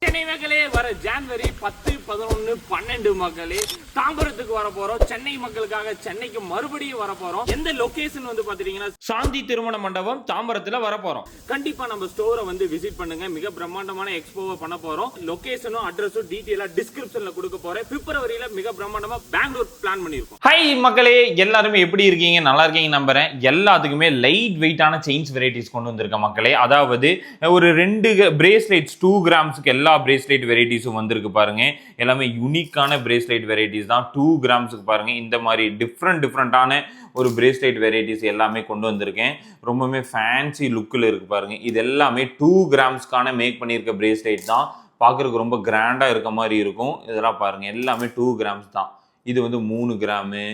சென்னை மக்களே வர ஜனவரி 10, 11, 12 மக்களே தாம்பரத்துக்கு வர போறோம். சென்னை மக்களுக்காக சென்னைக்கு மறுபடியும் வர போறோம். எந்த லொகேஷன் வந்து பாத்தீங்கன்னா சாந்தி திருமண மண்டபம் தாம்பரத்துல வர போறோம். கண்டிப்பா நம்ம ஸ்டோரை வந்து விசிட் பண்ணுங்க. மிக பிரம்மாண்டமான எக்ஸ்போவை பண்ண போறோம். லொகேஷனும் அட்ரஸும் டீடைலா டிஸ்கிரிப்ஷன்ல கொடுக்க போறேன். பிப்ரவரியில மிக பிரம்மாண்டமா பெங்களூர் பிளான் பண்ணிருக்கோம். ஹை மக்களே, எல்லாருமே எப்படி இருக்கீங்க? நல்லா இருக்கீங்க நம்புறேன். எல்லாத்துக்குமே லைட் வெயிட்டான செயின்ஸ் வெரைட்டிஸ் கொண்டு வந்திருக்க மக்களே. அதாவது ஒரு 2 பிரேஸ்லெட்ஸ் 2 கிராம்ஸ்க்கு எல்லா பிரேஸ்லெட் வெரைட்டிஸும் வந்திருக்கு பாருங்க. எல்லாமே யூனிக்கான பிரேஸ்லெட் வெரைட்டிஸ் தான். 2 கிராம்ஸ்க்கு பாருங்க இந்த மாதிரி டிஃப்ரெண்டான ஒரு பிரேஸ்லெட் வெரைட்டிஸ் எல்லாமே கொண்டு வந்திருக்கேன். ரொம்பவே ஃபேன்சி லுக்கில் இருக்கு பாருங்க. இது எல்லாமே 2 கிராம்ஸ்க்கான மேக் பண்ணியிருக்க பிரேஸ்லெட் தான். பார்க்குறதுக்கு ரொம்ப கிராண்டாக இருக்க மாதிரி இருக்கும். இதெல்லாம் பாருங்க எல்லாமே 2 கிராம்ஸ் தான். இது வந்து 3 கிராமு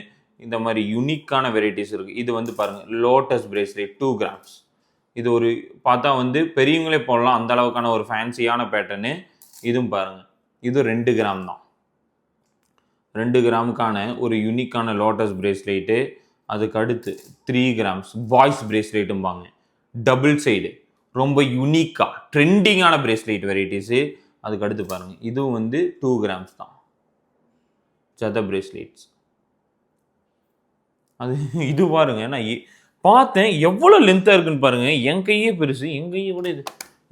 இந்த மாதிரி யூனிக்கான வெரைட்டிஸ் இருக்கு. இது வந்து பாருங்க லோட்டஸ் பிரேஸ்லெட் 2 கிராம்ஸ். இது ஒரு பார்த்தா வந்து பெரியவங்களே போடலாம் அந்த அளவுக்கான ஒரு ஃபேன்சியான பேட்டர்னு. இதுவும் பாருங்க, இது 2 கிராம் தான். 2 கிராமுக்கான ஒரு யூனிக்கான லோட்டஸ் பிரேஸ்லெட்டு. அதுக்கு அடுத்து 3 கிராம்ஸ் பாய்ஸ் பிரேஸ்லெட்டும்பாங்க. டபுள் சைடு ரொம்ப யூனிக்காக ட்ரெண்டிங்கான பிரேஸ்லெட் வெரைட்டிஸு. அதுக்கு அடுத்து பாருங்க, இதுவும் வந்து 2 கிராம்ஸ் தான். ஜத பிரேஸ்லெட்ஸ். அது இது பாருங்க, நான் பார்த்தேன் எவ்வளோ லென்த்தாக இருக்குன்னு பாருங்க. என் கையே பெருசு, என் கையை விட இது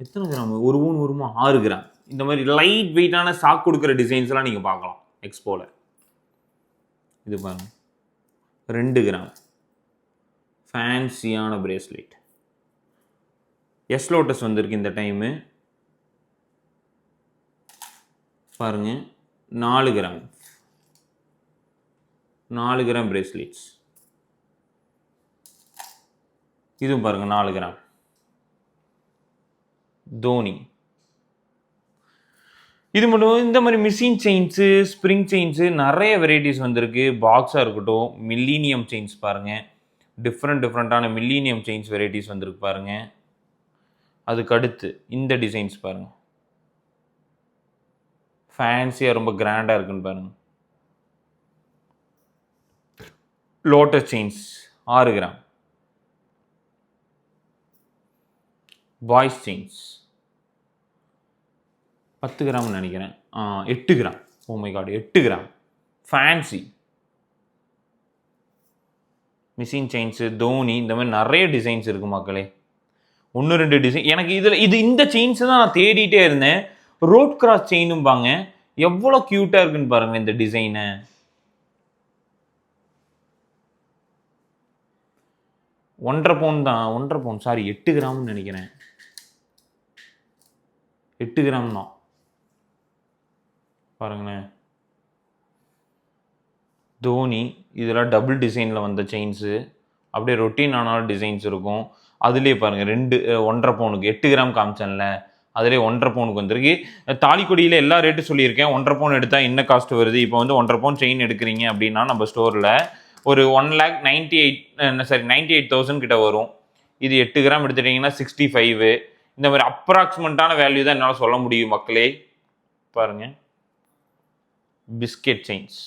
எத்தனை கிராம்? ஒரு ஊன் வருமா? 6 கிராம். இந்த மாதிரி லைட் வெயிட்டான சாக் கொடுக்குற டிசைன்ஸ்லாம் நீங்கள் பார்க்கலாம் எக்ஸ்போவில். இது பாருங்க 2 கிராம் ஃபேன்சியான பிரேஸ்லெட். எஸ் லோட்டஸ் வந்திருக்கு இந்த டைமு பாருங்க. 4 கிராம் 4 கிராம் பிரேஸ்லெட்ஸ். இதுவும் பாருங்க 4 கிராம் தோனி. இது மட்டும் இந்த மாதிரி மிஷின் செயின்ஸு, ஸ்ப்ரிங் செயின்ஸு நிறைய வெரைட்டிஸ் வந்திருக்கு. பாக்ஸாக இருக்கட்டும், மில்லீனியம் செயின்ஸ் பாருங்கள். டிஃப்ரெண்ட்டான மில்லீனியம் செயின்ஸ் வெரைட்டிஸ் வந்திருக்கு பாருங்கள். அதுக்கு அடுத்து இந்த டிசைன்ஸ் பாருங்கள், ஃபேன்சியாக ரொம்ப கிராண்டாக இருக்குன்னு பாருங்கள். Lotus chains 6 gram. Boys chains 10 கிராம்னு நினைக்கிறேன். 8 gram. Oh my God, 8 gram fancy machine chains, Dhoni. இந்த மாதிரி நிறைய டிசைன்ஸ் இருக்குது மக்களே. 1-2 டிசைன் எனக்கு இதில் இந்த செயின்ஸு தான் நான் தேடிட்டே இருந்தேன். ரோட் கிராஸ் செயினும்பாங்க. எவ்வளோ க்யூட்டாக இருக்குன்னு பாருங்கள் இந்த டிசைனு. 1.5 பவுன் தான். 1.5 பவுன் சாரி 8 கிராம்னு நினைக்கிறேன். 8 கிராம் தான் பாருங்களேன். தோனி இதெல்லாம் டபுள் டிசைனில் வந்த செயின்ஸு. அப்படியே ரொட்டீனான டிசைன்ஸ் இருக்கும். அதுலேயே பாருங்கள் 1.5 பவுனுக்கு 8 கிராம் காமிச்சேன்ல, அதுலேயே 1.5 பவுனுக்கு வந்திருக்கு. தாலிக்கொடியில் எல்லா ரேட்டும் சொல்லியிருக்கேன். 1.5 பவுன் எடுத்தால் என்ன காஸ்ட் வருது? இப்போ வந்து 1.5 பவுன் செயின் எடுக்கிறீங்க அப்படின்னா நம்ம ஸ்டோரில் ஒரு 1,98,000 கிட்ட வரும். இது 8 கிராம் எடுத்துட்டிங்கன்னா 65. இந்த மாதிரி அப்ராக்சிமேட்டான வேல்யூ தான் என்னால் சொல்ல முடியும் மக்களே. பாருங்கள், பிஸ்கெட் செயின்ஸ்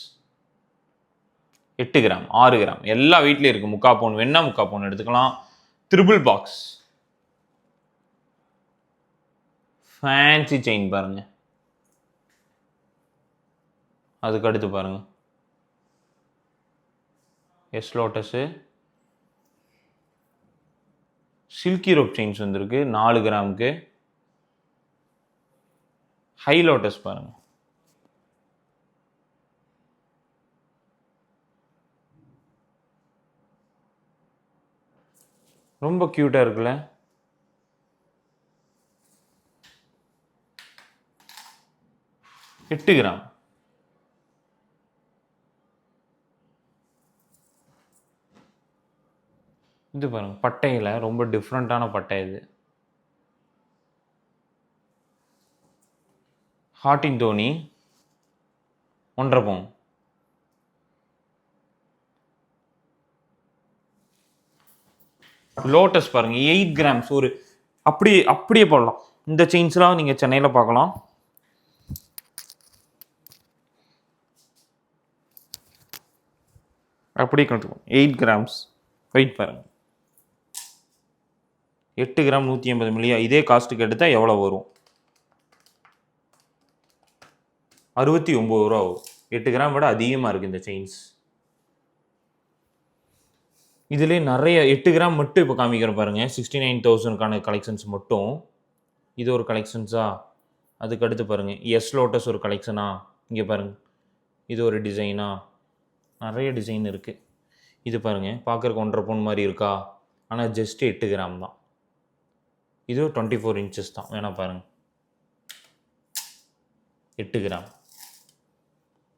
8 கிராம் 6 கிராம் எல்லா வீட்லேயும் இருக்குது. 3/4 பவுன் வேணா 3/4 பவுன் எடுத்துக்கலாம். ட்ரிபிள் பாக்ஸ் ஃபேன்சி செயின் பாருங்க. அதுக்கு அடுத்து பாருங்க S lotus. Silky rope chains வந்திருக்கு 4 கிராமுக்கு. ஹை லோட்டஸ் பாருங்க. ரொம்ப கியூட்டாக இருக்குல்ல. எட்டு கிராம். இது பாருங்க பட்டையில் ரொம்ப டிஃப்ரெண்ட்டான பட்டை. இது ஹார்டின் தோனி 1.5 பவுன். லோட்டஸ் பாருங்க 8 கிராம்ஸ். ஒரு அப்படியே போடலாம். இந்த செயின்ஸ்லாம் நீங்கள் சென்னையில் பார்க்கலாம். அப்படியே கற்றுக்கணும். 8 கிராம்ஸ் வெயிட் பாருங்க. 8 கிராம் 180 மில்லியா. இதே காஸ்ட்டுக்கு எடுத்தால் எவ்வளோ வரும்? 69 ரூபா ஆகும். 8 கிராம் விட அதிகமாக இருக்குது இந்த செயின்ஸ். இதுலேயே நிறைய 8 கிராம் மட்டும் இப்போ காமிக்கிறேன் பாருங்கள். 69,000க்கான கலெக்ஷன்ஸ் மட்டும். இது ஒரு கலெக்ஷன்ஸா. அதுக்கு அடுத்து பாருங்கள், எஸ் லோட்டஸ் ஒரு கலெக்ஷனா. இங்கே பாருங்கள், இது ஒரு டிசைனா. நிறைய டிசைன் இருக்குது. இது பாருங்கள், பார்க்குறக்கு 1.5 பவுன் மாதிரி இருக்கா, ஆனால் ஜஸ்ட் 8 கிராம் தான். இது 24 இன்ச்சஸ் தான், வேணா பாருங்கள். 8 கிராம்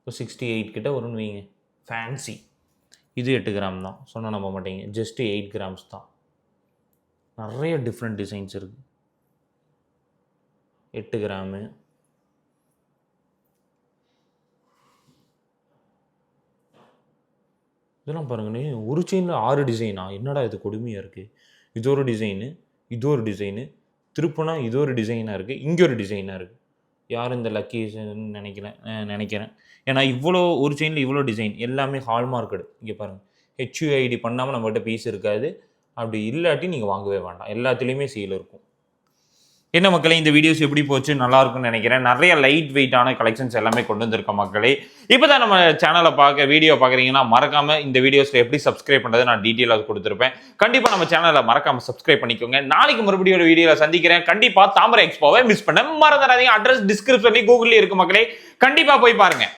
இப்போ 68 கிட்ட வரும்னு வைங்க. ஃபேன்சி இது 8 கிராம் தான், சொன்னால் நம்ப மாட்டீங்க. ஜஸ்ட் 8 கிராம்ஸ் தான். நிறைய டிஃப்ரெண்ட் டிசைன்ஸ் இருக்குது. 8 கிராமு. இதெல்லாம் பாருங்கண்ணே, ஒரு செயினில் 6 டிசைனா. என்னடா இது கொடுமையாக இருக்குது. இது ஒரு டிசைனு, இது ஒரு டிசைனு, திருப்புனா இது ஒரு டிசைனாக இருக்குது, இங்கே ஒரு டிசைனாக இருக்குது. யாரும் இந்த லக்கீஸ்ன்னு நினைக்கிறேன். ஏன்னா இவ்வளோ ஒரு செயினில் இவ்வளோ டிசைன் எல்லாமே ஹால்மார்க்கடு. இங்கே பாருங்கள், HUID பண்ணாமல் நம்மகிட்ட பீஸ் இருக்காது. அப்படி இல்லாட்டி நீங்கள் வாங்கவே வேண்டாம், எல்லாத்துலேயுமே சீல் இருக்கும். என்ன மக்களே, இந்த வீடியோஸ் எப்படி போச்சு, நல்லா இருக்கும்னு நினைக்கிறேன். நிறைய லைட் வெயிட்டான கலெக்ஷன்ஸ் எல்லாமே கொண்டு வந்திருக்க மக்களே. இப்போ தான் நம்ம சேனலை வீடியோ பார்க்குறீங்கன்னா மறக்காமல் இந்த வீடியோஸில் எப்படி சப்ஸ்கிரைப் பண்ணுறது நான் டீட்டெயிலாக கொடுத்துருப்பேன். கண்டிப்பாக நம்ம சேனலை மறக்காமல் சப்ஸ்கிரைப் பண்ணிக்கோங்க. நாளைக்கு மறுபடியும் ஒரு வீடியோவில் சந்திக்கிறேன். கண்டிப்பாக தாமரை எக்ஸ்போவை மிஸ் பண்ண மறந்துடாதீங்க. அட்ரஸ் டிஸ்கிரிப்ஷன்லேயும் கூகுள்லேயும் இருக்கு மக்களே, கண்டிப்பாக போய் பாருங்கள்.